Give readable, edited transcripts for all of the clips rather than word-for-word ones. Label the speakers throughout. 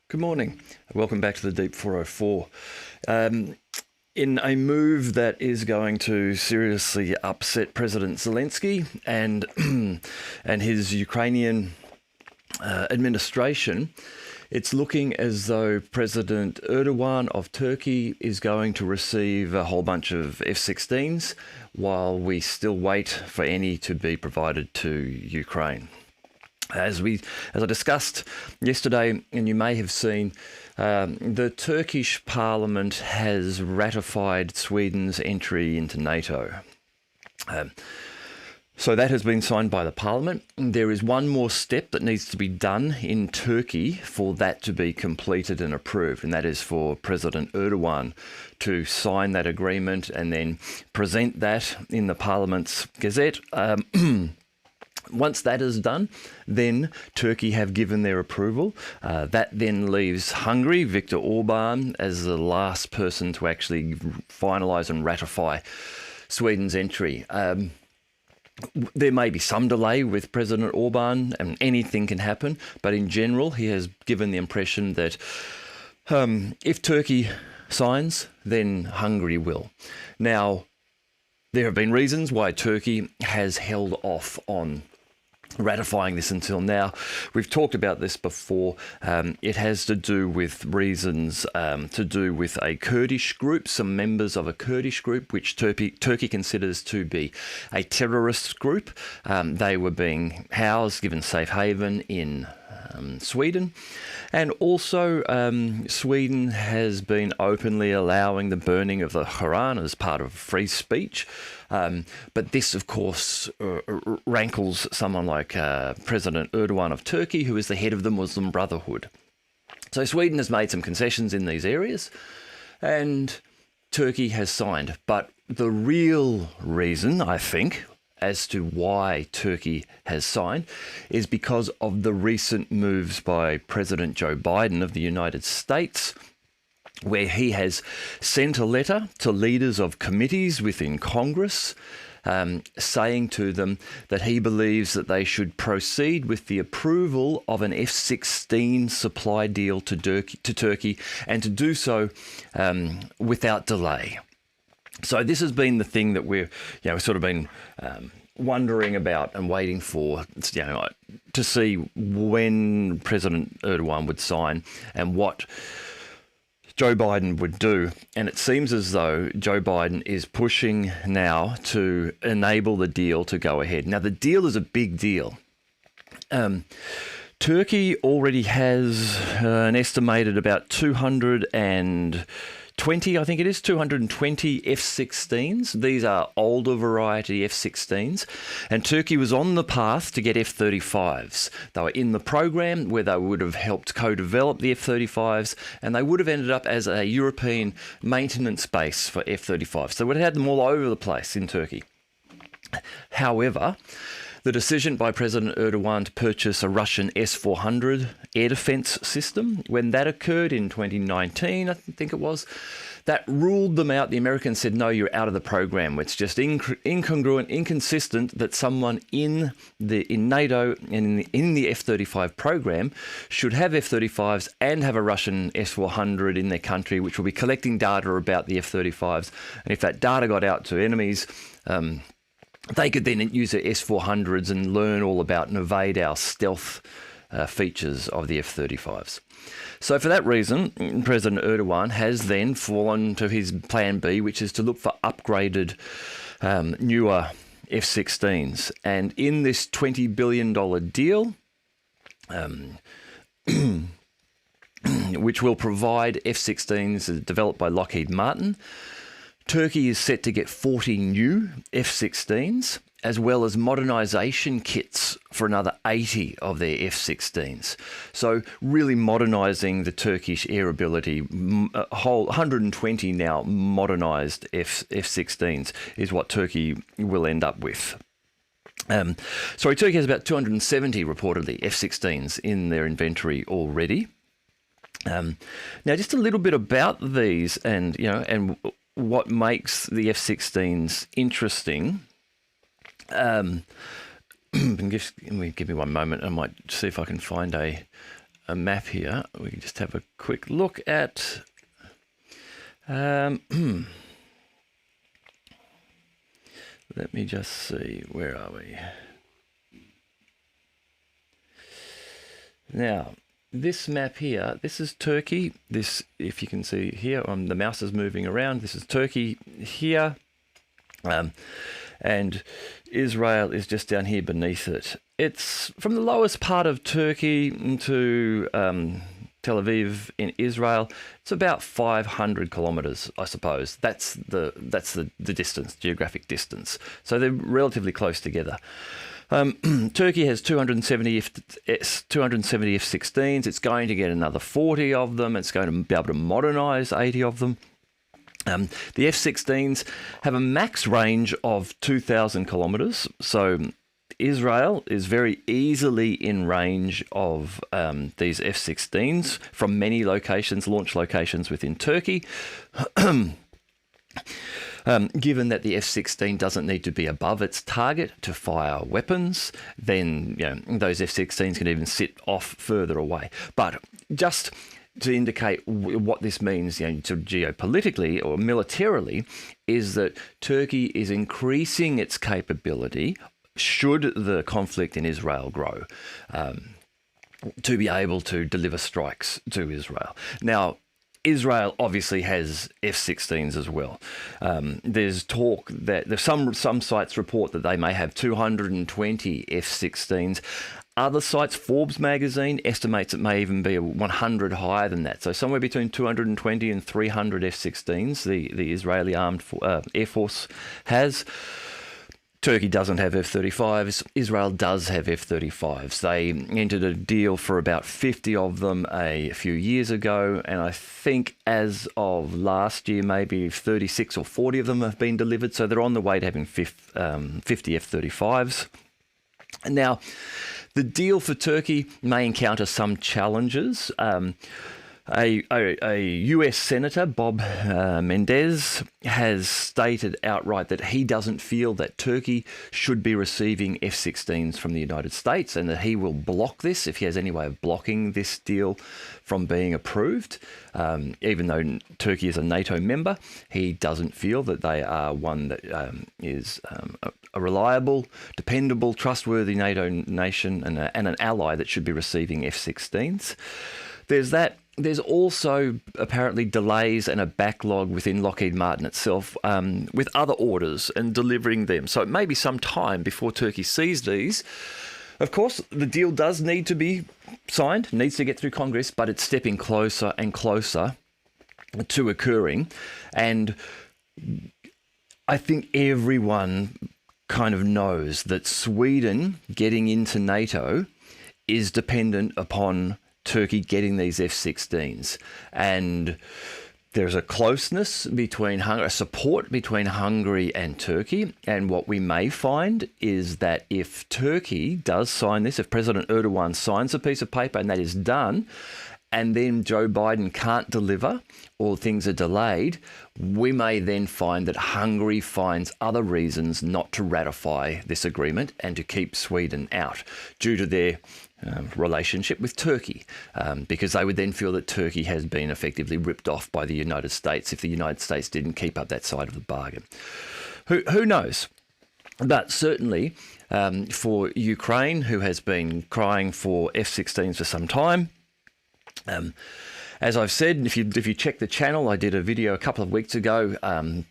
Speaker 1: Good morning. Welcome back to the Deep 404. In a move that is going to seriously upset President Zelensky and and his Ukrainian administration, it's looking as though President Erdogan of Turkey is going to receive a whole bunch of F-16s while we still wait for any to be provided to Ukraine. As I discussed yesterday, and you may have seen, the Turkish Parliament has ratified Sweden's entry into NATO. So that has been signed by the Parliament. There is one more step that needs to be done in Turkey for that to be completed and approved, and that is for President Erdogan to sign that agreement and then present that in the Parliament's Gazette. Once that is done, then Turkey have given their approval. That then leaves Hungary, Viktor Orban, as the last person to actually finalise and ratify Sweden's entry. There may be some delay with President Orban, and anything can happen, but in general, he has given the impression that if Turkey signs, then Hungary will. Now, there have been reasons why Turkey has held off on ratifying this until now. We've talked about this before. It has to do with reasons to do with a Kurdish group, some members of a Kurdish group, which Turkey considers to be a terrorist group. They were being housed, given safe haven in Sweden. And also, Sweden has been openly allowing the burning of the Quran as part of free speech. But this, of course, rankles someone like President Erdogan of Turkey, who is the head of the Muslim Brotherhood. So Sweden has made some concessions in these areas, and Turkey has signed. But the real reason, I think, as to why Turkey has signed is because of the recent moves by President Joe Biden of the United States, where he has sent a letter to leaders of committees within Congress saying to them that he believes that they should proceed with the approval of an F-16 supply deal to Turkey and to do so without delay. So this has been the thing that we've sort of been wondering about and waiting for, to see when President Erdogan would sign and what Joe Biden would do. And it seems as though Joe Biden is pushing now to enable the deal to go ahead. Now, the deal is a big deal. Turkey already has an estimated about 220 F-16s. These are older variety F-16s. And Turkey was on the path to get F-35s. They were in the program where they would have helped co-develop the F-35s, and they would have ended up as a European maintenance base for F-35s. So they would have had them all over the place in Turkey. However, the decision by President Erdogan to purchase a Russian S-400 air defense system, when that occurred in 2019, I think it was, that ruled them out. The Americans said, no, you're out of the program. It's just incongruent, inconsistent that someone in NATO and in the F-35 program should have F-35s and have a Russian S-400 in their country, which will be collecting data about the F-35s. And if that data got out to enemies, they could then use their S-400s and learn all about and evade our stealth features of the F-35s. So for that reason, President Erdogan has then fallen to his plan B, which is to look for upgraded, newer F-16s. And in this $20 billion deal, which will provide F-16s developed by Lockheed Martin, Turkey is set to get 40 new F-16s, as well as modernisation kits for another 80 of their F-16s. So really modernising the Turkish air ability. A whole 120 now modernised F-16s is what Turkey will end up with. Turkey has about 270 reportedly F-16s in their inventory already. Now, just a little bit about these, and what makes the F-16s interesting. Give me one moment. I might see if I can find a a map here. We can just have a quick look at. Let me just see, where are we? Now, this map here, this is Turkey. This, if you can see here, the mouse is moving around. This is Turkey here. And Israel is just down here beneath it. It's from the lowest part of Turkey to Tel Aviv in Israel. It's about 500 kilometers, I suppose. That's the distance, geographic distance. So they're relatively close together. Turkey has 270 F-16s. It's going to get another 40 of them. It's going to be able to modernize 80 of them. The F-16s have a max range of 2,000 kilometers. So Israel is very easily in range of these F-16s from many locations, launch locations within Turkey. Given that the F-16 doesn't need to be above its target to fire weapons, then those F-16s can even sit off further away. But just to indicate what this means geopolitically or militarily, is that Turkey is increasing its capability, should the conflict in Israel grow, to be able to deliver strikes to Israel. Now, Israel obviously has F-16s as well. There's talk that there's some sites report that they may have 220 F-16s. Other sites, Forbes magazine, estimates it may even be 100 higher than that. So somewhere between 220 and 300 F-16s the Israeli Armed Air Force has. Turkey doesn't have F-35s. Israel does have F-35s. They entered a deal for about 50 of them a few years ago, and I think as of last year, maybe 36 or 40 of them have been delivered. So they're on the way to having 50 F-35s. Now, the deal for Turkey may encounter some challenges. A US Senator, Bob Mendez, has stated outright that he doesn't feel that Turkey should be receiving F-16s from the United States, and that he will block this if he has any way of blocking this deal from being approved. Even though Turkey is a NATO member, he doesn't feel that they are one that is a reliable, dependable, trustworthy NATO nation and an ally that should be receiving F-16s. There's that. There's also apparently delays and a backlog within Lockheed Martin itself with other orders and delivering them. So it may be some time before Turkey sees these. Of course, the deal does need to be signed, needs to get through Congress, but it's stepping closer and closer to occurring. And I think everyone kind of knows that Sweden getting into NATO is dependent upon Turkey getting these F-16s, and there's a closeness between a support between Hungary and Turkey. And what we may find is that if Turkey does sign this, if President Erdogan signs a piece of paper and that is done, and then Joe Biden can't deliver or things are delayed, we may then find that Hungary finds other reasons not to ratify this agreement and to keep Sweden out due to their relationship with Turkey, because they would then feel that Turkey has been effectively ripped off by the United States if the United States didn't keep up that side of the bargain. Who knows? But certainly for Ukraine, who has been crying for F-16s for some time, as I've said, if you check the channel, I did a video a couple of weeks ago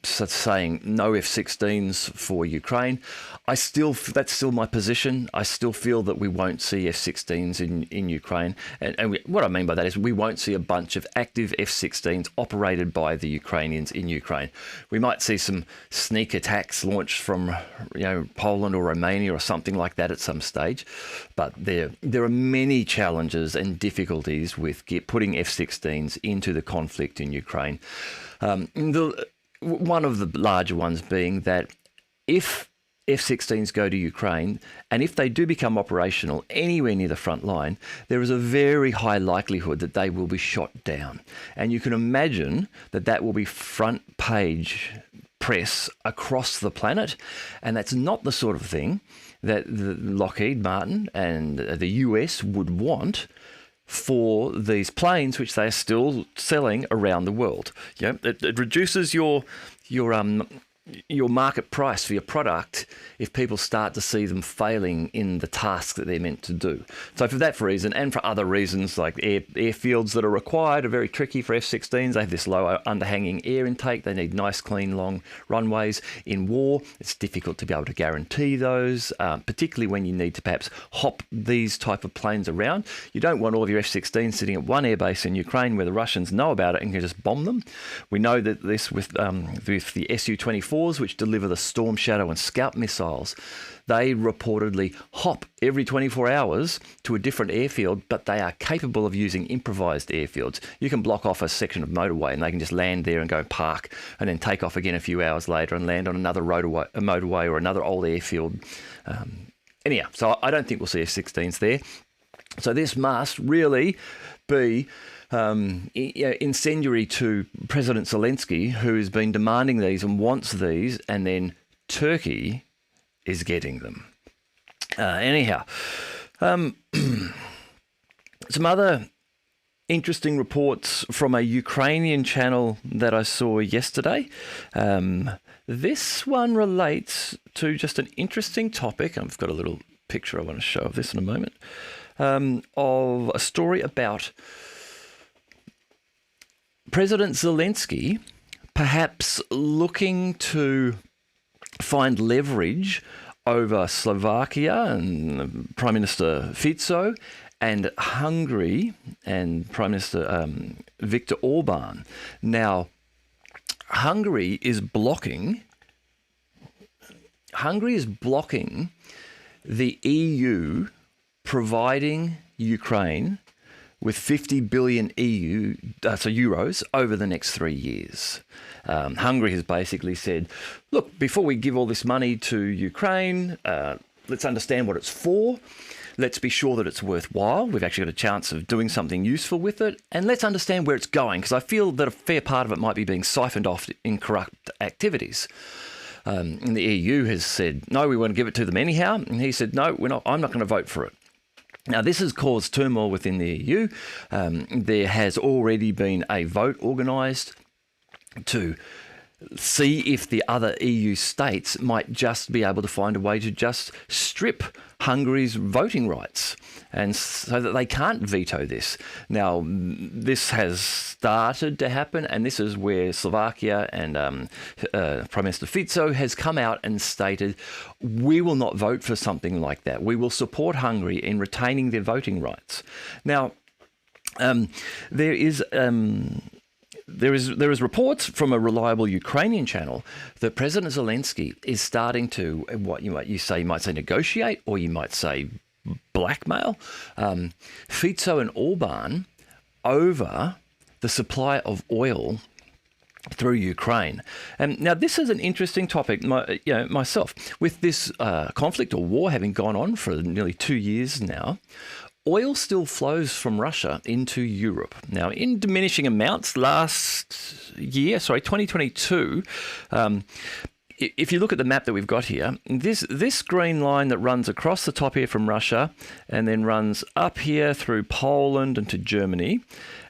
Speaker 1: saying no F-16s for Ukraine. That's still my position. I still feel that we won't see F-16s in Ukraine. And what I mean by that is we won't see a bunch of active F-16s operated by the Ukrainians in Ukraine. We might see some sneak attacks launched from Poland or Romania or something like that at some stage. But there are many challenges and difficulties with putting F-16s into the conflict in Ukraine. One of the larger ones being that if F-16s go to Ukraine, and if they do become operational anywhere near the front line, there is a very high likelihood that they will be shot down. And you can imagine that that will be front page press across the planet, and that's not the sort of thing that the Lockheed Martin and the US would want for these planes, which they are still selling around the world. It reduces your market price for your product if people start to see them failing in the tasks that they're meant to do. So for that reason, and for other reasons like airfields that are required are very tricky for F-16s. They have this low underhanging air intake. They need nice, clean, long runways. In war, it's difficult to be able to guarantee those, particularly when you need to perhaps hop these type of planes around. You don't want all of your F-16s sitting at one airbase in Ukraine where the Russians know about it and can just bomb them. We know that this with the Su-24s, which deliver the Storm Shadow and Scout missiles. They reportedly hop every 24 hours to a different airfield, but they are capable of using improvised airfields. You can block off a section of motorway and they can just land there and go park and then take off again a few hours later and land on another motorway or another old airfield. Anyhow, so I don't think we'll see F-16s there. So this must really be incendiary to President Zelensky, who has been demanding these and wants these, and then Turkey is getting them. Anyhow, some other interesting reports from a Ukrainian channel that I saw yesterday. This one relates to just an interesting topic. I've got a little picture I want to show of this in a moment, of a story about President Zelensky perhaps looking to find leverage over Slovakia and Prime Minister Fico and Hungary and Prime Minister Viktor Orban. Now, Hungary is blocking the EU providing Ukraine with 50 billion euros over the next 3 years. Hungary has basically said, look, before we give all this money to Ukraine, let's understand what it's for. Let's be sure that it's worthwhile. We've actually got a chance of doing something useful with it. And let's understand where it's going, because I feel that a fair part of it might be being siphoned off in corrupt activities. And the EU has said, no, we want to give it to them anyhow. And he said, no, I'm not going to vote for it. Now, this has caused turmoil within the EU. There has already been a vote organised to see if the other EU states might just be able to find a way to just strip Hungary's voting rights, and so that they can't veto this. Now, this has started to happen, and this is where Slovakia and Prime Minister Fico has come out and stated, we will not vote for something like that. We will support Hungary in retaining their voting rights. Now, there is reports from a reliable Ukrainian channel that President Zelensky is starting to what you might say negotiate, or you might say blackmail Fico and Orban over the supply of oil through Ukraine. And now this is an interesting topic. Myself, with this conflict or war having gone on for nearly 2 years now, oil still flows from Russia into Europe. Now, in diminishing amounts, 2022, if you look at the map that we've got here, this green line that runs across the top here from Russia and then runs up here through Poland and to Germany,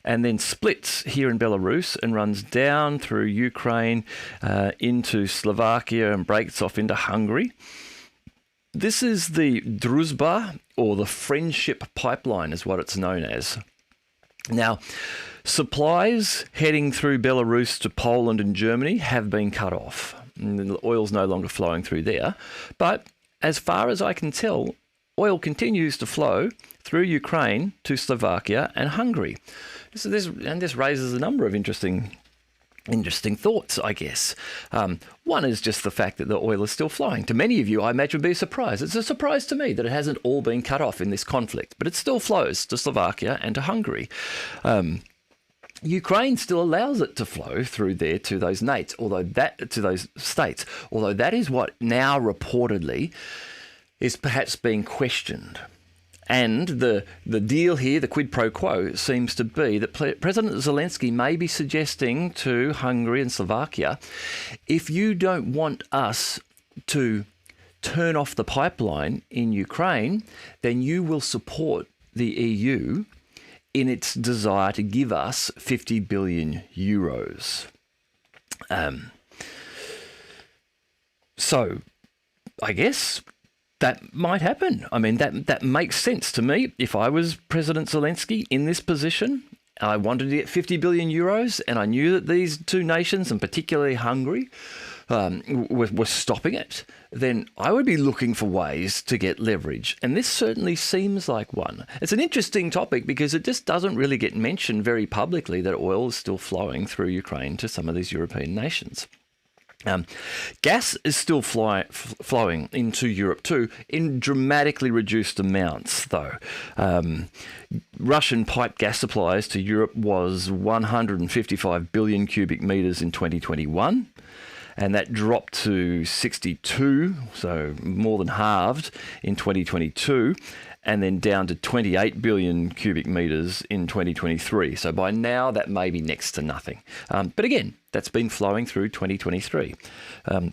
Speaker 1: and then splits here in Belarus and runs down through Ukraine into Slovakia and breaks off into Hungary. This is the Dhruza, or the Friendship Pipeline is what it's known as. Now, supplies heading through Belarus to Poland and Germany have been cut off. The oil's no longer flowing through there. But as far as I can tell, oil continues to flow through Ukraine to Slovakia and Hungary. This raises a number of interesting thoughts, I guess. One is just the fact that the oil is still flowing. To many of you, I imagine, would be a surprise. It's a surprise to me that it hasn't all been cut off in this conflict, but it still flows to Slovakia and to Hungary. Ukraine still allows it to flow through there to those states, although that is what now reportedly is perhaps being questioned. And the deal here, the quid pro quo, seems to be that President Zelensky may be suggesting to Hungary and Slovakia, if you don't want us to turn off the pipeline in Ukraine, then you will support the EU in its desire to give us 50 billion euros. So I guess that might happen. I mean, that makes sense to me. If I was President Zelensky in this position, I wanted to get 50 billion euros, and I knew that these two nations, and particularly Hungary, were stopping it, then I would be looking for ways to get leverage. And this certainly seems like one. It's an interesting topic because it just doesn't really get mentioned very publicly that oil is still flowing through Ukraine to some of these European nations. Gas is still flowing into Europe too, in dramatically reduced amounts though. Russian piped gas supplies to Europe was 155 billion cubic metres in 2021. And that dropped to 62, so more than halved in 2022, and then down to 28 billion cubic metres in 2023. So by now, that may be next to nothing. But again, that's been flowing through 2023.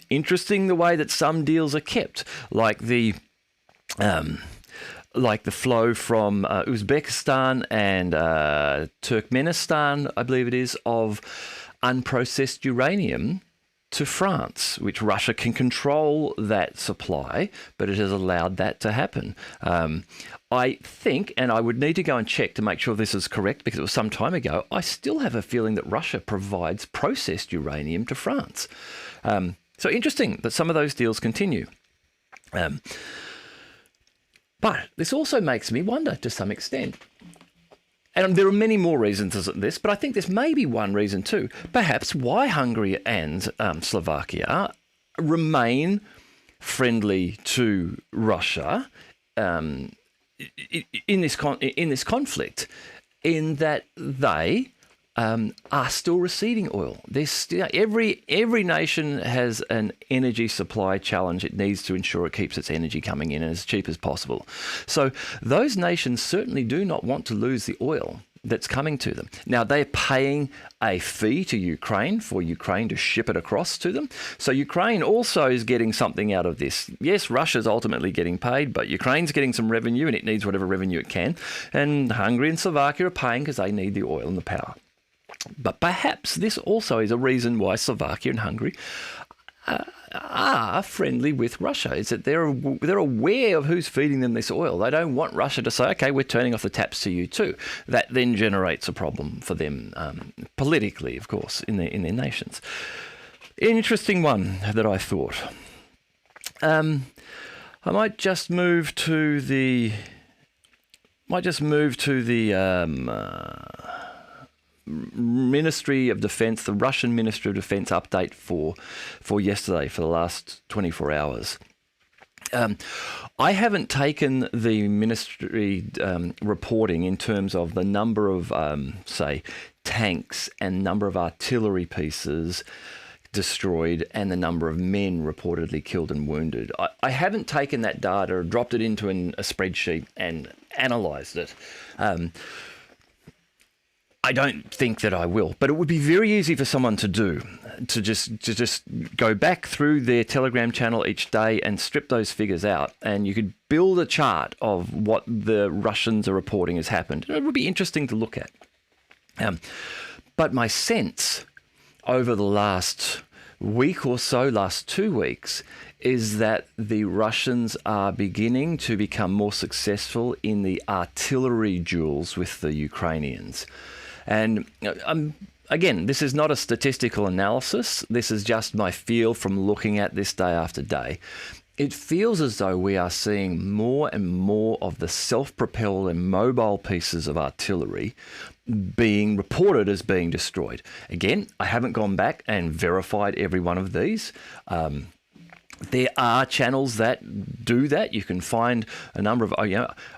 Speaker 1: Interesting the way that some deals are kept, like the flow from Uzbekistan and Turkmenistan, I believe it is, of unprocessed uranium to France, which Russia can control that supply, but it has allowed that to happen. I think, and I would need to go and check to make sure this is correct because it was some time ago, I still have a feeling that Russia provides processed uranium to France. So interesting that some of those deals continue. But this also makes me wonder to some extent. And there are many more reasons than this, but I think this may be one reason too. Perhaps why Hungary and Slovakia remain friendly to Russia in this conflict, in that they are still receiving oil. Every nation has an energy supply challenge. It needs to ensure it keeps its energy coming in as cheap as possible. So those nations certainly do not want to lose the oil that's coming to them. Now, they're paying a fee to Ukraine for Ukraine to ship it across to them. So Ukraine also is getting something out of this. Yes, Russia's ultimately getting paid, but Ukraine's getting some revenue and it needs whatever revenue it can. And Hungary and Slovakia are paying because they need the oil and the power. But perhaps this also is a reason why Slovakia and Hungary are friendly with Russia, is that they're aware of who's feeding them this oil. They don't want Russia to say, okay, we're turning off the taps to you too. That then generates a problem for them politically, of course, in their nations. Interesting one that I thought. I might just move to the Ministry of Defense, the Russian Ministry of Defense update for yesterday, for the last 24 hours. I haven't taken the ministry reporting in terms of the number of, say, tanks and number of artillery pieces destroyed and the number of men reportedly killed and wounded. I haven't taken that data, dropped it into a spreadsheet and analysed it. I don't think that I will, but it would be very easy for someone to do, to just go back through their Telegram channel each day and strip those figures out, and you could build a chart of what the Russians are reporting has happened. It would be interesting to look at. But my sense over the last week or so, last 2 weeks, is that the Russians are beginning to become more successful in the artillery duels with the Ukrainians. And again, this is not a statistical analysis. This is just my feel from looking at this day after day. It feels as though we are seeing more and more of the self-propelled and mobile pieces of artillery being reported as being destroyed. Again, I haven't gone back and verified every one of these. There are channels that do that. You can find a number of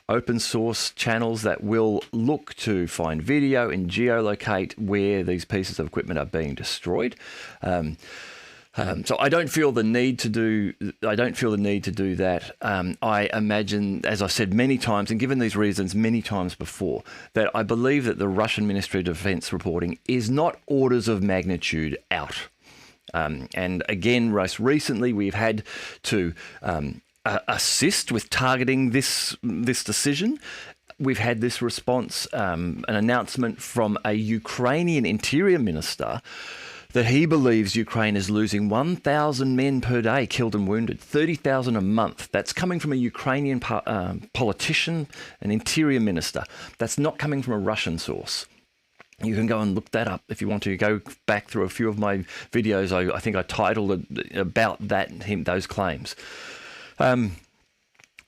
Speaker 1: open source channels that will look to find video and geolocate where these pieces of equipment are being destroyed. So I don't feel the need to do. that. I imagine, as I've said many times, and given these reasons many times before, that I believe that the Russian Ministry of Defense reporting is not orders of magnitude out. And again, most recently, we've had to assist with targeting this decision. we've had this response, an announcement from a Ukrainian interior minister that he believes Ukraine is losing 1,000 men per day killed and wounded, 30,000 a month. That's coming from a Ukrainian politician, an interior minister. That's not coming from a Russian source. You can go and look that up if you want to. Go back through a few of my videos. I think I titled it about those claims.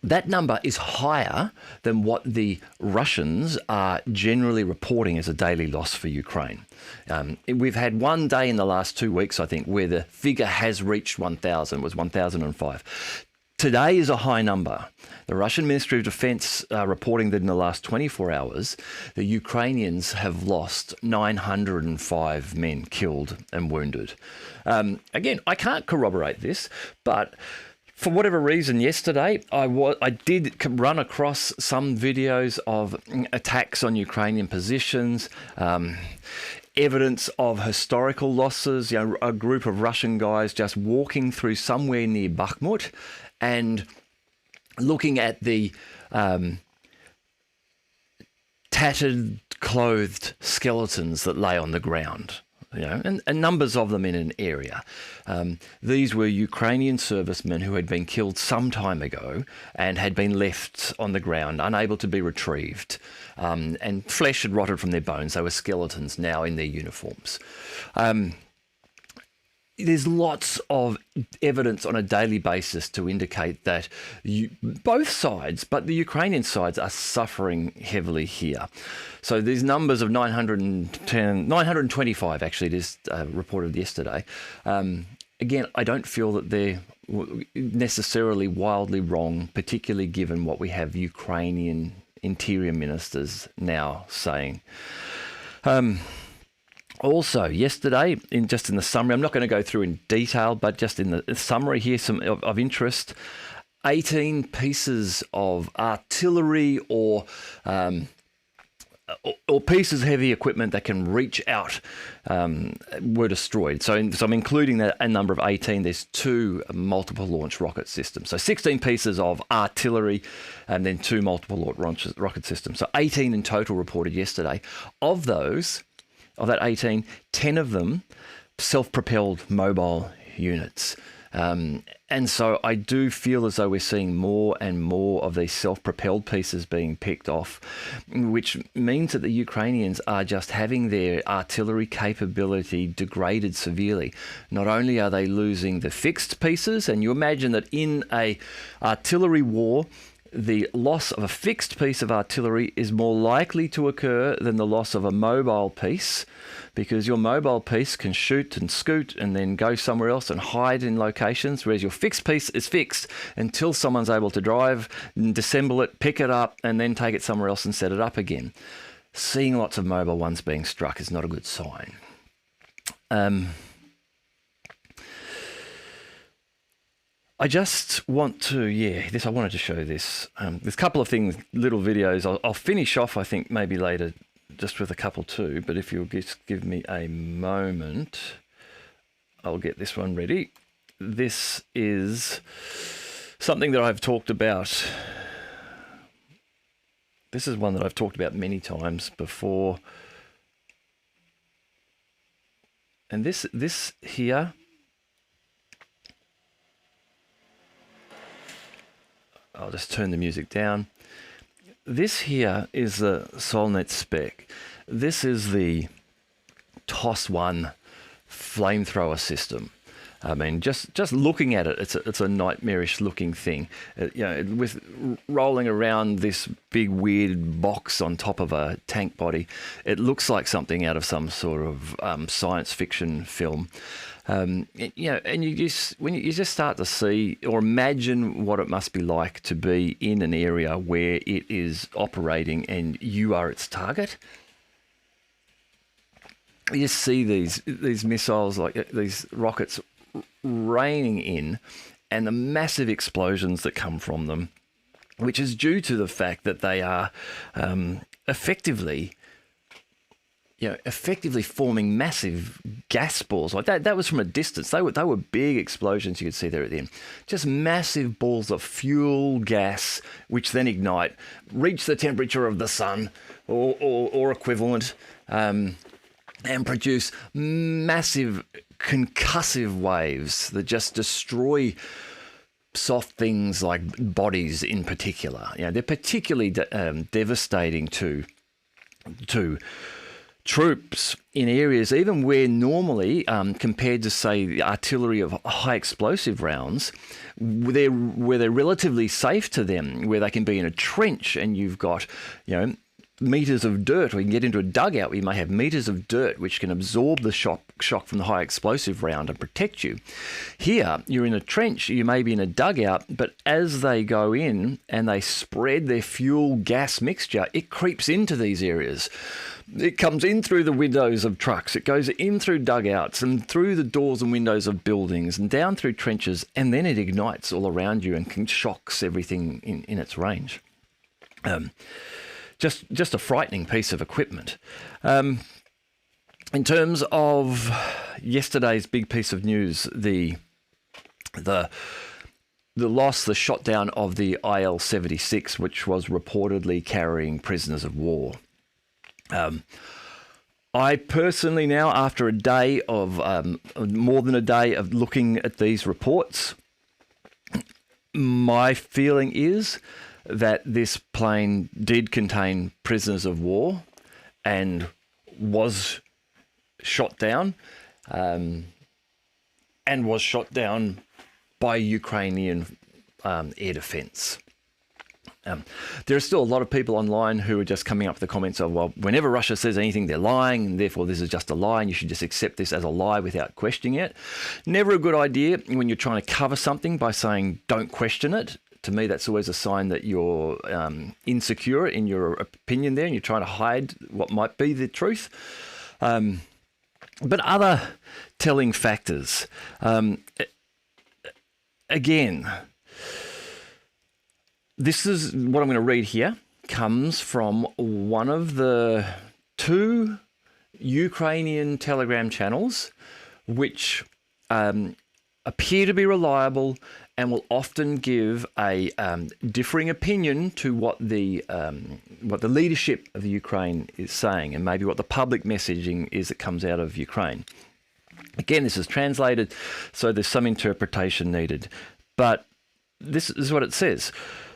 Speaker 1: That number is higher than what the Russians are generally reporting as a daily loss for Ukraine. We've had one day in the last 2 weeks, I think, where the figure has reached 1,000, was 1,005. Today is a high number. The Russian Ministry of Defense reporting that in the last 24 hours, the Ukrainians have lost 905 men killed and wounded. Again, I can't corroborate this, but for whatever reason, yesterday I did run across some videos of attacks on Ukrainian positions, evidence of historical losses. A group of Russian guys just walking through somewhere near Bakhmut and looking at the tattered, clothed skeletons that lay on the ground. And numbers of them in an area. These were Ukrainian servicemen who had been killed some time ago and had been left on the ground, unable to be retrieved, and flesh had rotted from their bones. They were skeletons now in their uniforms. There's lots of evidence on a daily basis to indicate that both sides, but the Ukrainian sides, are suffering heavily here. So these numbers of 925, actually, it is reported yesterday. Again, I don't feel that they're necessarily wildly wrong, particularly given what we have Ukrainian interior ministers now saying. Also, yesterday, in the summary, I'm not going to go through in detail, but just in the summary here, some of interest, 18 pieces of artillery or pieces of heavy equipment that can reach out were destroyed. So I'm including that a number of 18. There's 2 multiple launch rocket systems. So 16 pieces of artillery and then 2 multiple launch rocket systems. So 18 in total reported yesterday. Of that 18, 10 of them self-propelled mobile units. And so I do feel as though we're seeing more and more of these self-propelled pieces being picked off, which means that the Ukrainians are just having their artillery capability degraded severely. Not only are they losing the fixed pieces, and you imagine that in a artillery war, the loss of a fixed piece of artillery is more likely to occur than the loss of a mobile piece, because your mobile piece can shoot and scoot and then go somewhere else and hide in locations, whereas your fixed piece is fixed until someone's able to drive and disassemble it, pick it up, and then take it somewhere else and set it up again. Seeing lots of mobile ones being struck is not a good sign. I just want to, I wanted to show this. There's a couple of things, little videos. I'll finish off, I think, maybe later, just with a couple too. But if you'll just give me a moment, I'll get this one ready. This is something that I've talked about. This is one that I've talked about many times before. And this here, I'll just turn the music down. This here is the Solnet spec. This is the TOS-1 flamethrower system. I mean, just looking at it, it's a nightmarish looking thing. With rolling around this big weird box on top of a tank body, it looks like something out of some sort of science fiction film. And you just start to see or imagine what it must be like to be in an area where it is operating and you are its target. You just see these missiles, like these rockets, raining in, and the massive explosions that come from them, which is due to the fact that they are effectively effectively forming massive gas balls like that. That was from a distance. They were big explosions you could see there at the end. Just massive balls of fuel gas, which then ignite, reach the temperature of the sun or equivalent, and produce massive concussive waves that just destroy soft things like bodies in particular. They're particularly devastating to troops in areas even where normally, compared to, say, the artillery of high explosive rounds, where they're relatively safe to them, where they can be in a trench and you've got, meters of dirt, or you can get into a dugout where you may have meters of dirt which can absorb the shock from the high explosive round and protect you. Here, you're in a trench, you may be in a dugout, but as they go in and they spread their fuel gas mixture, it creeps into these areas. It comes in through the windows of trucks, it goes in through dugouts and through the doors and windows of buildings and down through trenches, and then it ignites all around you and shocks everything in its range. Just a frightening piece of equipment. In terms of yesterday's big piece of news, the shot down of the IL-76, which was reportedly carrying prisoners of war. I personally now, after a day of more than a day of looking at these reports, my feeling is that this plane did contain prisoners of war and was shot down, and was shot down by Ukrainian air defense. There are still a lot of people online who are just coming up with the comments of, well, whenever Russia says anything, they're lying, and therefore this is just a lie, and you should just accept this as a lie without questioning it. Never a good idea when you're trying to cover something by saying, don't question it. To me, that's always a sign that you're insecure in your opinion there, and you're trying to hide what might be the truth. But other telling factors. Again, this is what I'm going to read here, comes from one of the two Ukrainian Telegram channels, which appear to be reliable and will often give a differing opinion to what the leadership of the Ukraine is saying, and maybe what the public messaging is that comes out of Ukraine. Again, this is translated, so there's some interpretation needed. But this is what it says.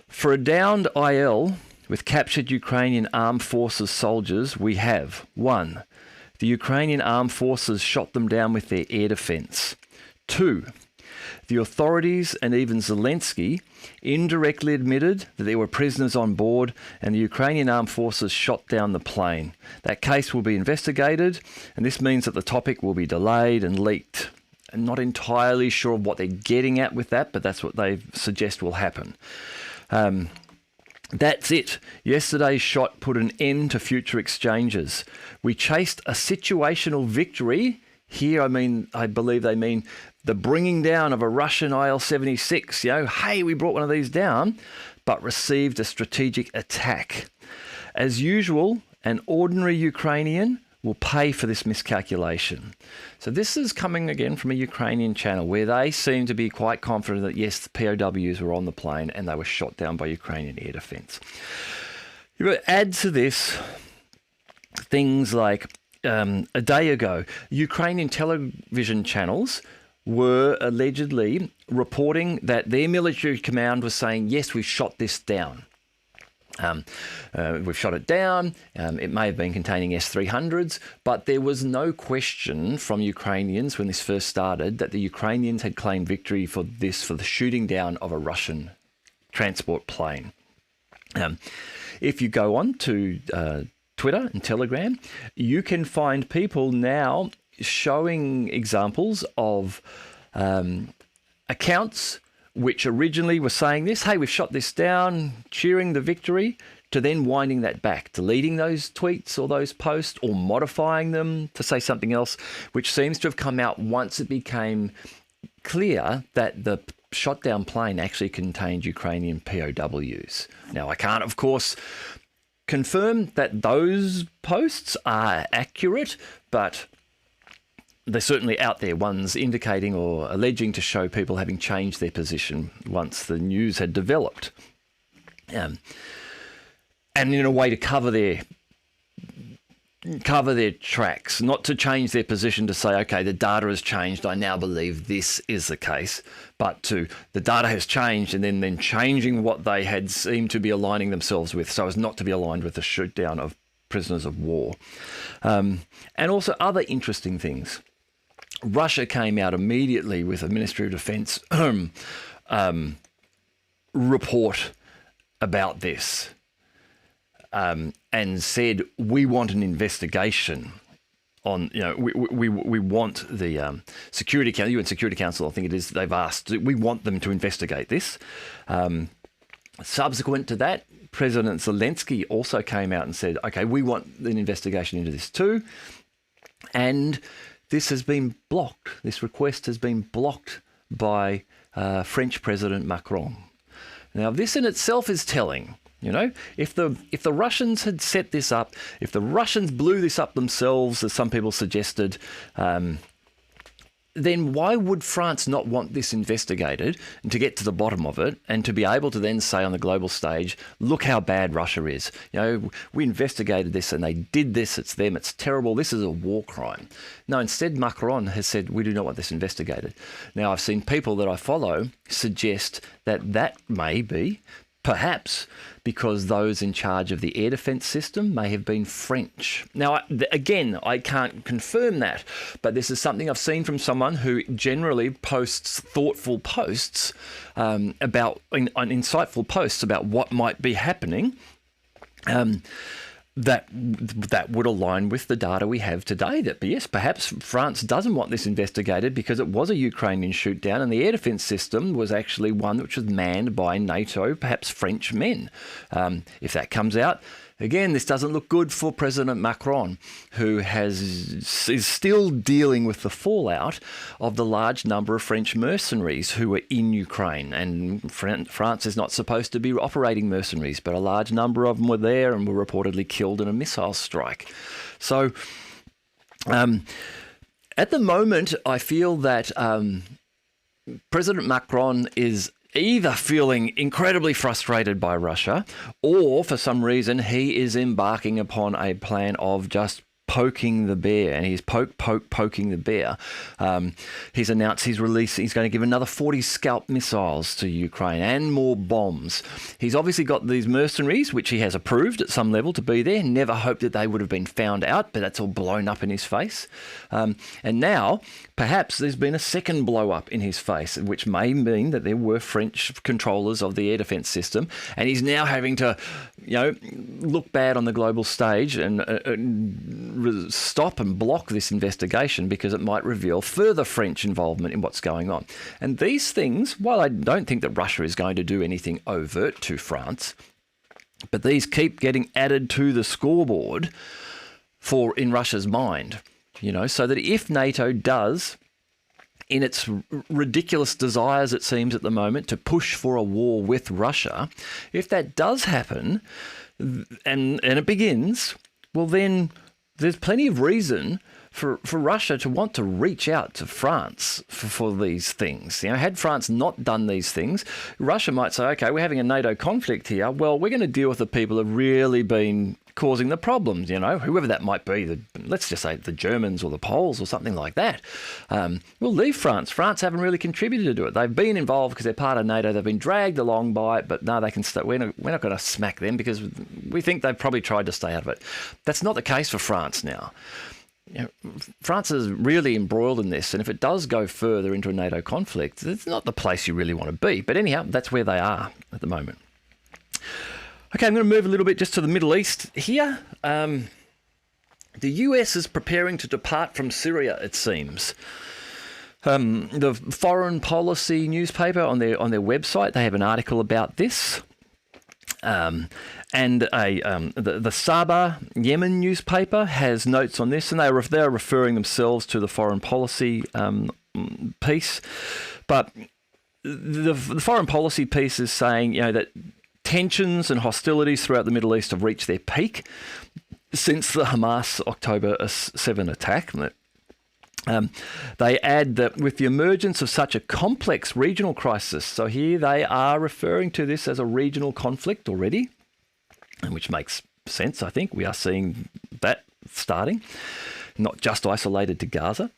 Speaker 1: For a downed IL with captured Ukrainian armed forces soldiers, we have 1. The Ukrainian armed forces shot them down with their air defense. 2. The authorities and even Zelensky indirectly admitted that there were prisoners on board and the Ukrainian armed forces shot down the plane. That case will be investigated, and this means that the topic will be delayed and leaked. I'm not entirely sure of what they're getting at with that, but that's what they suggest will happen. That's it. Yesterday's shot put an end to future exchanges. We chased a situational victory. Here, I believe they mean the bringing down of a Russian IL-76. Hey, we brought one of these down, but received a strategic attack. As usual, an ordinary Ukrainian will pay for this miscalculation. So this is coming again from a Ukrainian channel where they seem to be quite confident that, yes, the POWs were on the plane and they were shot down by Ukrainian air defense. You add to this things like a day ago, Ukrainian television channels were allegedly reporting that their military command was saying, yes, we've shot this down. We've shot it down. It may have been containing S-300s, but there was no question from Ukrainians when this first started that the Ukrainians had claimed victory for the shooting down of a Russian transport plane. If you go on to Twitter and Telegram, you can find people now showing examples of accounts which originally were saying this, hey, we've shot this down, cheering the victory, to then winding that back, deleting those tweets or those posts or modifying them to say something else, which seems to have come out once it became clear that the shot down plane actually contained Ukrainian POWs. Now, I can't, of course, confirm that those posts are accurate, but they're certainly out there, ones indicating or alleging to show people having changed their position once the news had developed. And in a way to cover their tracks, not to change their position to say, okay, the data has changed, I now believe this is the case, but to the data has changed and then changing what they had seemed to be aligning themselves with so as not to be aligned with the shoot down of prisoners of war. And also other interesting things. Russia came out immediately with a Ministry of Defence report about this. And said, we want an investigation on, we want the Security Council, UN Security Council, I think it is, they've asked, we want them to investigate this. Subsequent to that, President Zelensky also came out and said, okay, we want an investigation into this too. And this has been blocked. This request has been blocked by French President Macron. Now, this in itself is telling. If the Russians had set this up, if the Russians blew this up themselves, as some people suggested, then why would France not want this investigated and to get to the bottom of it and to be able to then say on the global stage, look how bad Russia is. We investigated this and they did this. It's them. It's terrible. This is a war crime. No, instead, Macron has said, we do not want this investigated. Now, I've seen people that I follow suggest that may be perhaps because those in charge of the air defence system may have been French. Now, again, I can't confirm that, but this is something I've seen from someone who generally posts thoughtful posts insightful posts about what might be happening. That would align with the data we have today. But yes, perhaps France doesn't want this investigated because it was a Ukrainian shoot down and the air defence system was actually one which was manned by NATO, perhaps French men. If that comes out, again, this doesn't look good for President Macron, who is still dealing with the fallout of the large number of French mercenaries who were in Ukraine. And France is not supposed to be operating mercenaries, but a large number of them were there and were reportedly killed in a missile strike. So at the moment, I feel that President Macron is either feeling incredibly frustrated by Russia, or for some reason he is embarking upon a plan of just poking the bear, and he's poking the bear. He's announced he's going to give another 40 Scalp missiles to Ukraine and more bombs. He's obviously got these mercenaries, which he has approved at some level to be there. Never hoped that they would have been found out, but that's all blown up in his face. And now, perhaps there's been a second blow up in his face, which may mean that there were French controllers of the air defence system, and he's now having to, look bad on the global stage and stop and block this investigation because it might reveal further French involvement in what's going on. And these things, while I don't think that Russia is going to do anything overt to France, but these keep getting added to the scoreboard in Russia's mind, so that if NATO does, in its ridiculous desires, it seems at the moment, to push for a war with Russia, if that does happen and it begins, well then there's plenty of reason for Russia to want to reach out to France for these things. Had France not done these things, Russia might say, okay, we're having a NATO conflict here. Well, we're going to deal with the people who have really been causing the problems, whoever that might be. Let's just say the Germans or the Poles or something like that. We'll leave France. France haven't really contributed to it. They've been involved because they're part of NATO. They've been dragged along by it, but no, they can stay. We're not going to smack them because we think they've probably tried to stay out of it. That's not the case for France now. France is really embroiled in this, and if it does go further into a NATO conflict, it's not the place you really want to be. But anyhow, that's where they are at the moment. Okay, I'm going to move a little bit just to the Middle East here. The US is preparing to depart from Syria, it seems. The Foreign Policy newspaper on their website, they have an article about this. And the Sabah Yemen newspaper has notes on this, and they're referring themselves to the Foreign Policy piece. But the Foreign Policy piece is saying, that Tensions and hostilities throughout the Middle East have reached their peak since the Hamas October 7 attack. They add that with the emergence of such a complex regional crisis, so here they are referring to this as a regional conflict already, which makes sense, I think. We are seeing that starting, not just isolated to Gaza.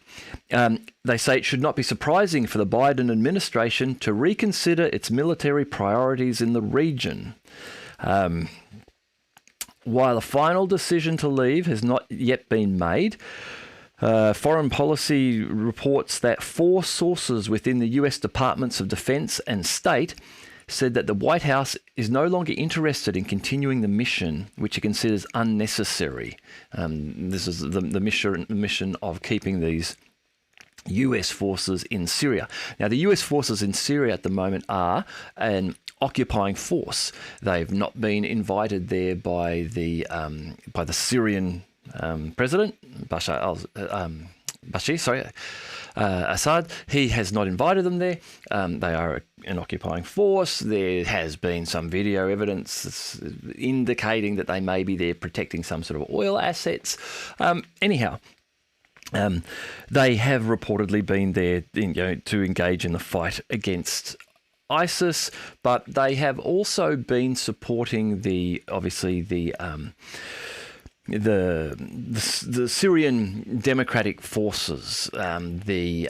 Speaker 1: They say it should not be surprising for the Biden administration to reconsider its military priorities in the region. While a final decision to leave has not yet been made, Foreign Policy reports that 4 sources within the US Departments of Defense and State said that the White House is no longer interested in continuing the mission, which it considers unnecessary. This is the mission of keeping these US forces in Syria. Now, the US forces in Syria at the moment are an occupying force. They've not been invited there by the Syrian president, Assad. He has not invited them there. They are an occupying force. There has been some video evidence indicating that they may be there protecting some sort of oil assets. Anyhow, they have reportedly been there to engage in the fight against ISIS, but they have also been supporting the Syrian Democratic Forces, the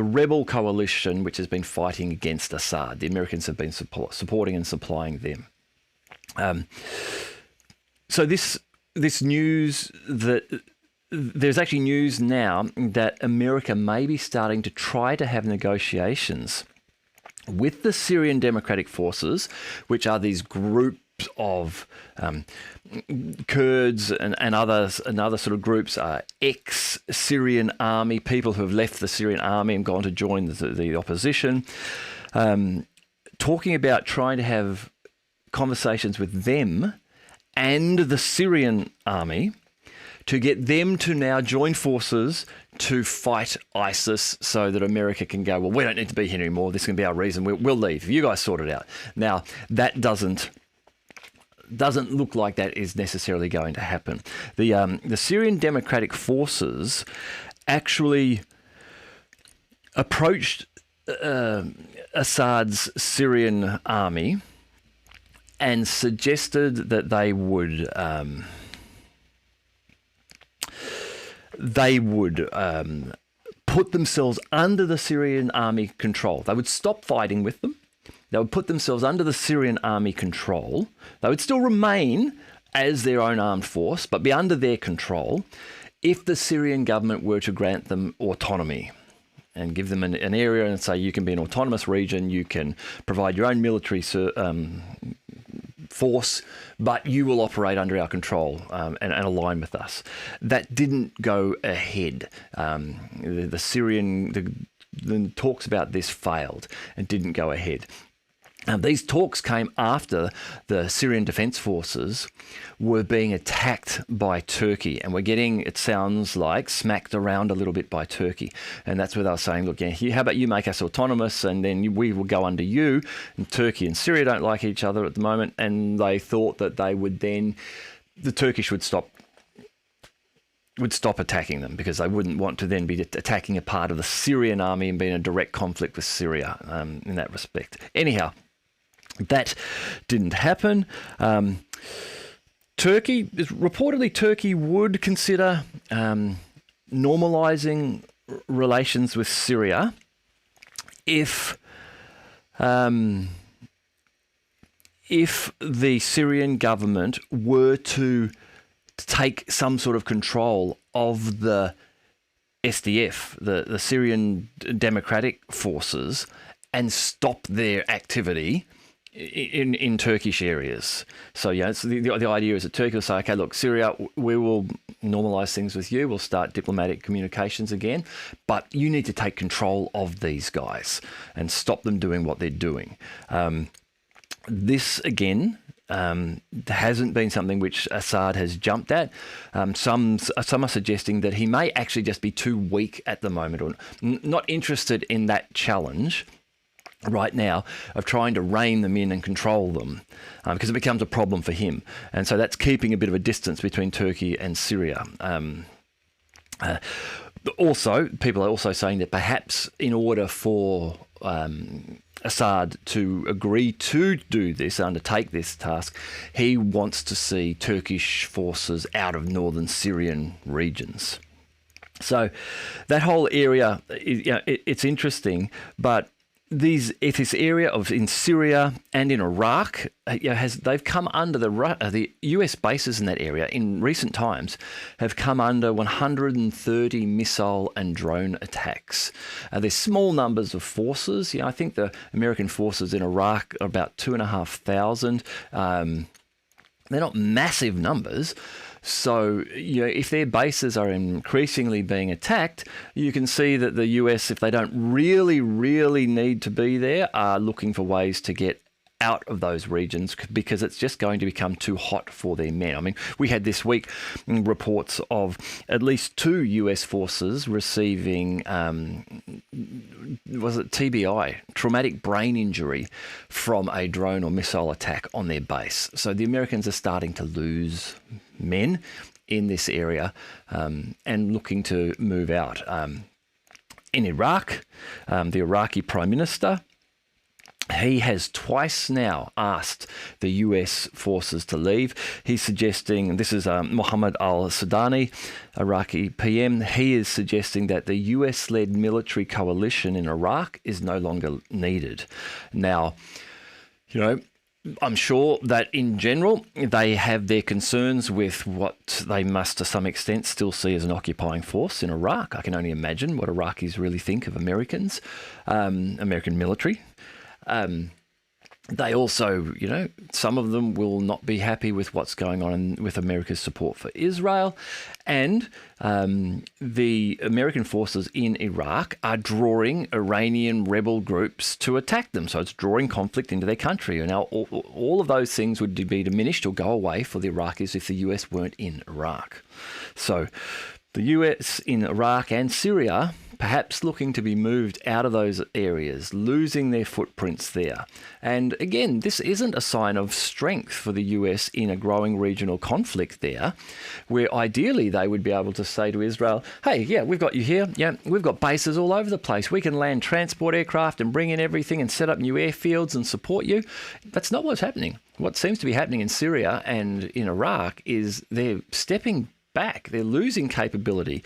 Speaker 1: rebel coalition which has been fighting against Assad. The Americans have been supporting and supplying them. So this news that there's actually news now that America may be starting to try to have negotiations with the Syrian Democratic Forces, which are these groups of Kurds and other sort of groups, ex-Syrian army, people who have left the Syrian army and gone to join the opposition, talking about trying to have conversations with them and the Syrian army to get them to now join forces to fight ISIS so that America can go, well, we don't need to be here anymore. This can be our reason. We'll leave. You guys sort it out. Now, that doesn't look like that is necessarily going to happen. The Syrian Democratic Forces actually approached Assad's Syrian army and suggested that they would put themselves under the Syrian army control. They would stop fighting with them. They would put themselves under the Syrian army control. They would still remain as their own armed force, but be under their control if the Syrian government were to grant them autonomy and give them an area and say, you can be an autonomous region, you can provide your own military force, but you will operate under our control and align with us. That didn't go ahead. The talks about this failed and didn't go ahead. These talks came after the Syrian Defence Forces were being attacked by Turkey, and we're getting, it sounds like, smacked around a little bit by Turkey. And that's where they were saying, look, how about you make us autonomous and then we will go under you. And Turkey and Syria don't like each other at the moment, and they thought that they would then, the Turkish would stop attacking them because they wouldn't want to then be attacking a part of the Syrian army and be in a direct conflict with Syria in that respect. Anyhow, that didn't happen. Reportedly Turkey would consider normalizing relations with Syria if the Syrian government were to take some sort of control of the SDF, the Syrian Democratic Forces, and stop their activity in Turkish areas. So, so the idea is that Turkey will say, okay, look, Syria, we will normalise things with you. We'll start diplomatic communications again, but you need to take control of these guys and stop them doing what they're doing. This, again, hasn't been something which Assad has jumped at. Some are suggesting that he may actually just be too weak at the moment or not interested in that challenge. right now of trying to rein them in and control them, because it becomes a problem for him. And so that's keeping a bit of a distance between Turkey and Syria. Also, people are also saying that perhaps in order for Assad to agree to do this, undertake this task, he wants to see Turkish forces out of northern Syrian regions. So that whole area, it's interesting, but this area in Syria and in Iraq, they've come under the US bases in that area in recent times have come under 130 missile and drone attacks. There's small numbers of forces. I think the American forces in Iraq are about 2,500. They're not massive numbers. So, if their bases are increasingly being attacked, you can see that the US, if they don't really, really need to be there, are looking for ways to get out of those regions because it's just going to become too hot for their men. I mean, we had this week reports of at least 2 US forces receiving, was it TBI, traumatic brain injury from a drone or missile attack on their base. So the Americans are starting to lose men in this area and looking to move out. In Iraq, the Iraqi Prime Minister, he has twice now asked the US forces to leave. He's suggesting, and this is Mohammed al-Sudani, Iraqi PM, he is suggesting that the US-led military coalition in Iraq is no longer needed. Now, I'm sure that in general, they have their concerns with what they must, to some extent, still see as an occupying force in Iraq. I can only imagine what Iraqis really think of Americans, American military. They also, some of them will not be happy with what's going on with America's support for Israel. And the American forces in Iraq are drawing Iranian rebel groups to attack them. So it's drawing conflict into their country. And now all of those things would be diminished or go away for the Iraqis if the US weren't in Iraq. So the US in Iraq and Syria perhaps looking to be moved out of those areas, losing their footprints there. And again, this isn't a sign of strength for the US in a growing regional conflict there, where ideally they would be able to say to Israel, hey, yeah, we've got you here. Yeah, we've got bases all over the place. We can land transport aircraft and bring in everything and set up new airfields and support you. That's not what's happening. What seems to be happening in Syria and in Iraq is they're stepping back. They're losing capability.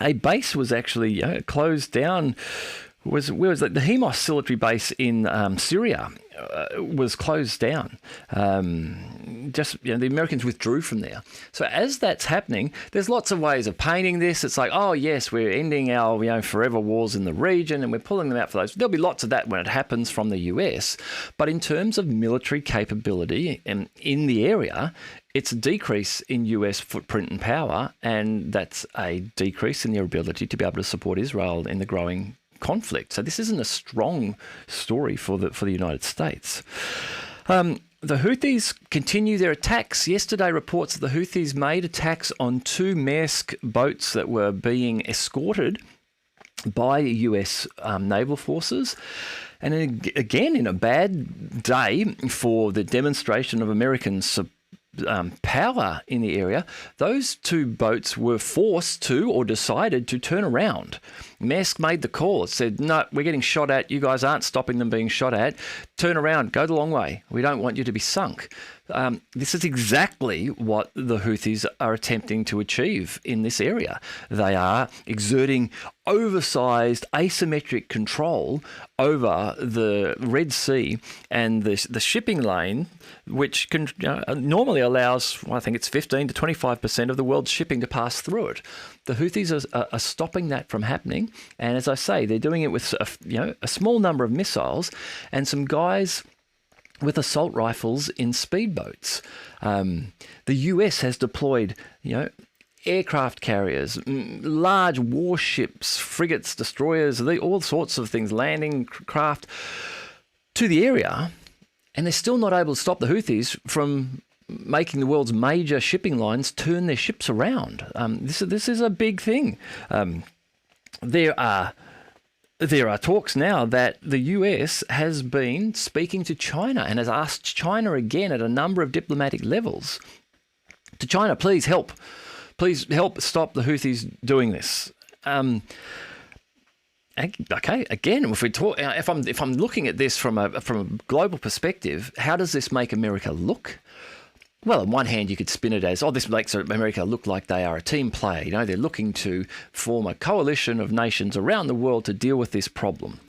Speaker 1: A base was actually closed down. Where was that? The Hemos military base in Syria was closed down. The Americans withdrew from there. So as that's happening, there's lots of ways of painting this. It's like, oh yes, we're ending our forever wars in the region, and we're pulling them out for those. There'll be lots of that when it happens from the US. But in terms of military capability in the area, it's a decrease in US footprint and power, and that's a decrease in their ability to be able to support Israel in the growing conflict. So this isn't a strong story for the United States. The Houthis continue their attacks. Yesterday, reports that the Houthis made attacks on 2 Maersk boats that were being escorted by US naval forces. And again, in a bad day for the demonstration of American power in the area, those 2 boats were forced to or decided to turn around. Maersk made the call. It said, no, we're getting shot at. You guys aren't stopping them being shot at. Turn around. Go the long way. We don't want you to be sunk. This is exactly what the Houthis are attempting to achieve in this area. They are exerting oversized asymmetric control over the Red Sea and the shipping lane, which can normally allows, I think it's 15 to 25% of the world's shipping to pass through it. The Houthis are stopping that from happening, and as I say, they're doing it with a small number of missiles and some guys with assault rifles in speedboats. The US has deployed, aircraft carriers, large warships, frigates, destroyers, all sorts of things, landing craft to the area, and they're still not able to stop the Houthis from making the world's major shipping lines turn their ships around. This is a big thing. There are there are talks now that the US has been speaking to China and has asked China again at a number of diplomatic levels to China, please help stop the Houthis doing this. Okay, again, if I'm looking at this from a global perspective, how does this make America look? Well, on one hand, you could spin it as, this makes America look like they are a team player. You know, they're looking to form a coalition of nations around the world to deal with this problem.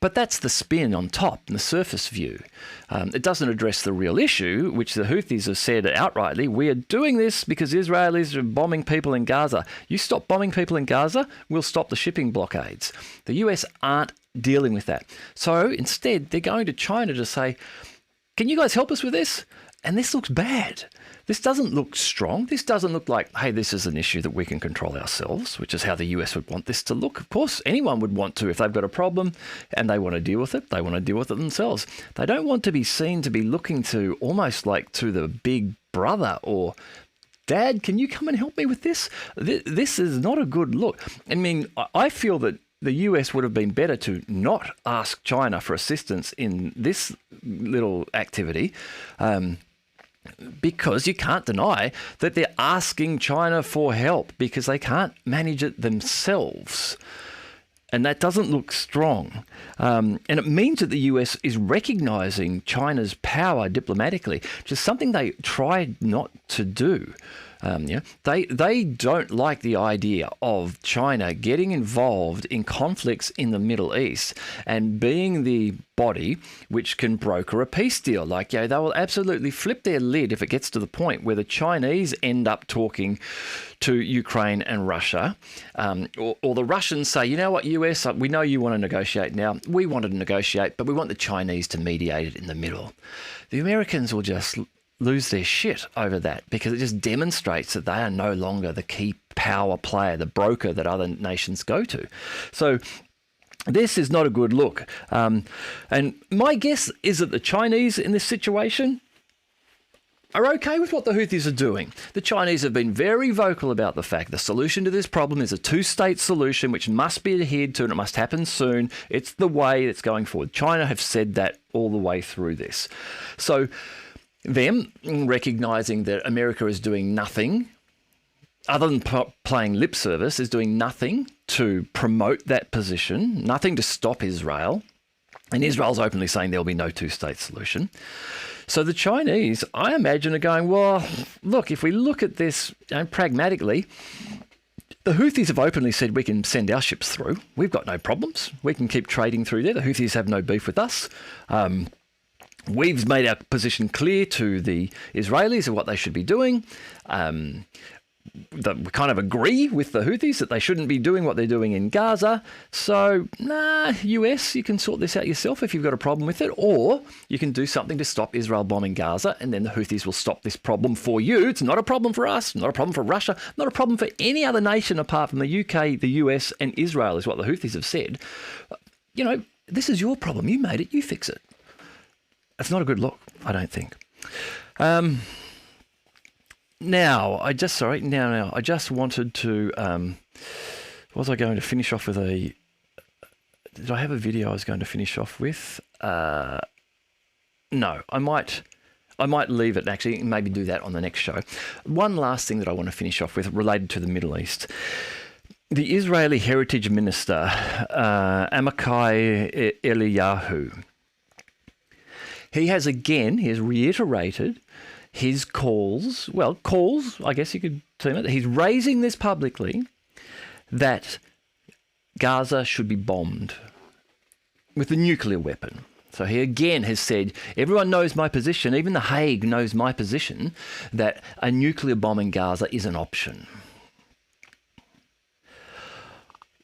Speaker 1: But that's the spin on top, the surface view. It doesn't address the real issue, which the Houthis have said outrightly. We are doing this because Israelis are bombing people in Gaza. You stop bombing people in Gaza, we'll stop the shipping blockades. The US aren't dealing with that. So instead, they're going to China to say, can you guys help us with this? And this looks bad. This doesn't look strong. This doesn't look like, hey, this is an issue that we can control ourselves, which is how the US would want this to look. Of course, anyone would want to. If they've got a problem and they want to deal with it, they want to deal with it themselves. They don't want to be seen to be looking to almost like to the big brother or, Dad, can you come and help me with this? This is not a good look. I mean, I feel that the US would have been better to not ask China for assistance in this little activity, because you can't deny that they're asking China for help because they can't manage it themselves. And that doesn't look strong. And it means that the US is recognizing China's power diplomatically, which is something they tried not to do. They don't like the idea of China getting involved in conflicts in the Middle East and being the body which can broker a peace deal. Like, they will absolutely flip their lid if it gets to the point where the Chinese end up talking to Ukraine and Russia, or the Russians say, you know what, US, we know you want to negotiate now. We want to negotiate, but we want the Chinese to mediate it in the middle. The Americans will just lose their shit over that because it just demonstrates that they are no longer the key power player, the broker that other nations go to. So this is not a good look. And my guess is that the Chinese in this situation are okay with what the Houthis are doing. The Chinese have been very vocal about the fact the solution to this problem is a two-state solution which must be adhered to and it must happen soon. It's the way that's going forward. China have said that all the way through this. So them recognising that America is doing nothing, other than playing lip service, is doing nothing to promote that position, nothing to stop Israel. And Israel's openly saying there'll be no two-state solution. So the Chinese, I imagine, are going, well, look, if we look at this pragmatically, the Houthis have openly said we can send our ships through. We've got no problems. We can keep trading through there. The Houthis have no beef with us. We've made our position clear to the Israelis of what they should be doing. That we kind of agree with the Houthis that they shouldn't be doing what they're doing in Gaza. So, US, you can sort this out yourself if you've got a problem with it, or you can do something to stop Israel bombing Gaza, and then the Houthis will stop this problem for you. It's not a problem for us, not a problem for Russia, not a problem for any other nation apart from the UK, the US, and Israel, is what the Houthis have said. This is your problem. You made it. You fix it. It's not a good look, I don't think. Now, I just wanted to, was I going to finish off with did I have a video I was going to finish off with? No, I might leave it and actually maybe do that on the next show. One last thing that I want to finish off with related to the Middle East. The Israeli Heritage Minister, Amichai Eliyahu, he has reiterated his calls, I guess you could term it. He's raising this publicly that Gaza should be bombed with a nuclear weapon. So he again has said, everyone knows my position, even The Hague knows my position, that a nuclear bomb in Gaza is an option.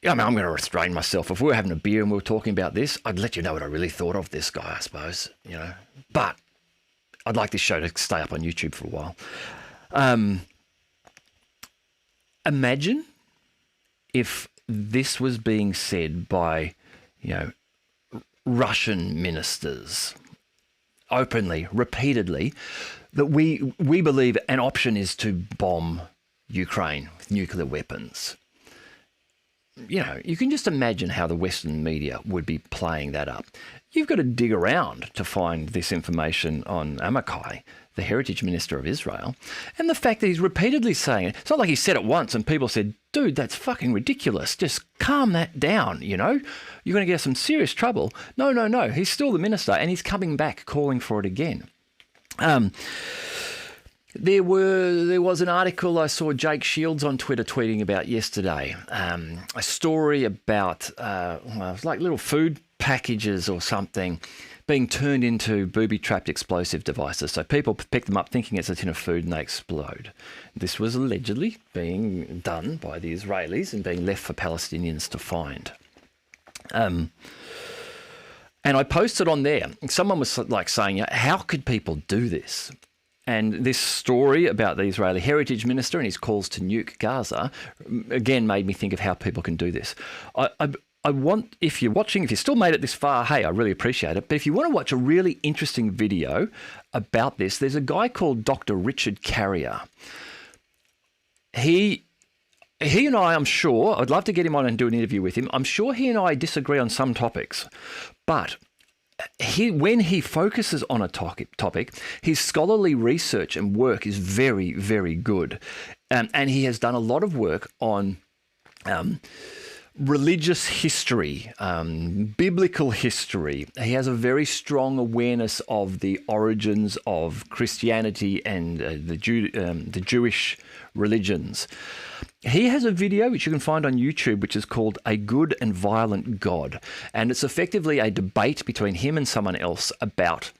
Speaker 1: I'm going to restrain myself. If we were having a beer and we were talking about this, I'd let you know what I really thought of this guy, I suppose, But I'd like this show to stay up on YouTube for a while. Imagine if this was being said by, Russian ministers openly, repeatedly, that we believe an option is to bomb Ukraine with nuclear weapons. you can just imagine how the Western media would be playing that up. You've got to dig around to find this information on Amakai, the Heritage Minister of Israel, and the fact that he's repeatedly saying it. It's not like he said it once and people said, dude, that's fucking ridiculous. Just calm that down, You're going to get some serious trouble. No. He's still the minister and he's coming back calling for it again. There was an article I saw Jake Shields on Twitter tweeting about yesterday. A story about, it was like little food packages or something being turned into booby-trapped explosive devices. So people pick them up thinking it's a tin of food and they explode. This was allegedly being done by the Israelis and being left for Palestinians to find. And I posted on there, someone was like saying, how could people do this? And this story about the Israeli Heritage Minister and his calls to nuke Gaza, again, made me think of how people can do this. I want, if you're watching, if you still made it this far, hey, I really appreciate it. But if you want to watch a really interesting video about this, there's a guy called Dr. Richard Carrier. He and I, I'm sure, I'd love to get him on and do an interview with him. I'm sure he and I disagree on some topics, but when he focuses on a topic, his scholarly research and work is very, very good. And he has done a lot of work on religious history, biblical history. He has a very strong awareness of the origins of Christianity and the Jewish religions. He has a video which you can find on YouTube, which is called A Good and Violent God. And it's effectively a debate between him and someone else about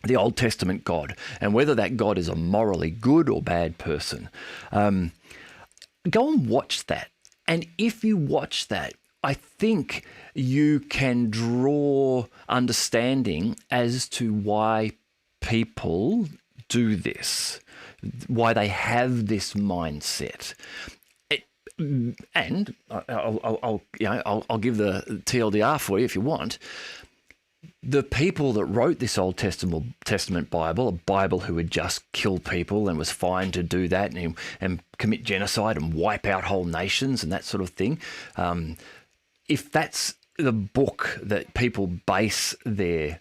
Speaker 1: the Old Testament God and whether that God is a morally good or bad person. Go and watch that. And if you watch that, I think you can draw understanding as to why people do this, why they have this mindset. And I'll give the TLDR for you if you want. The people that wrote this Old Testament Bible, a Bible who would just kill people and was fine to do that and commit genocide and wipe out whole nations and that sort of thing, if that's the book that people base their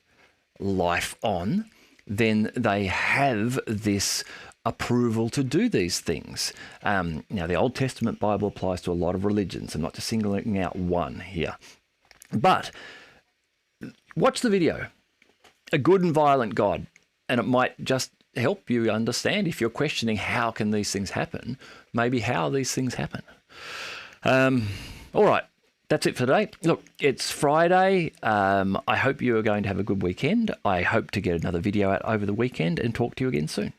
Speaker 1: life on, then they have this approval to do these things. Now, the Old Testament Bible applies to a lot of religions. I'm not just singling out one here. But watch the video, A Good and Violent God, and it might just help you understand, if you're questioning how can these things happen, maybe how these things happen. All right, that's it for today. Look, it's Friday. I hope you are going to have a good weekend. I hope to get another video out over the weekend and talk to you again soon.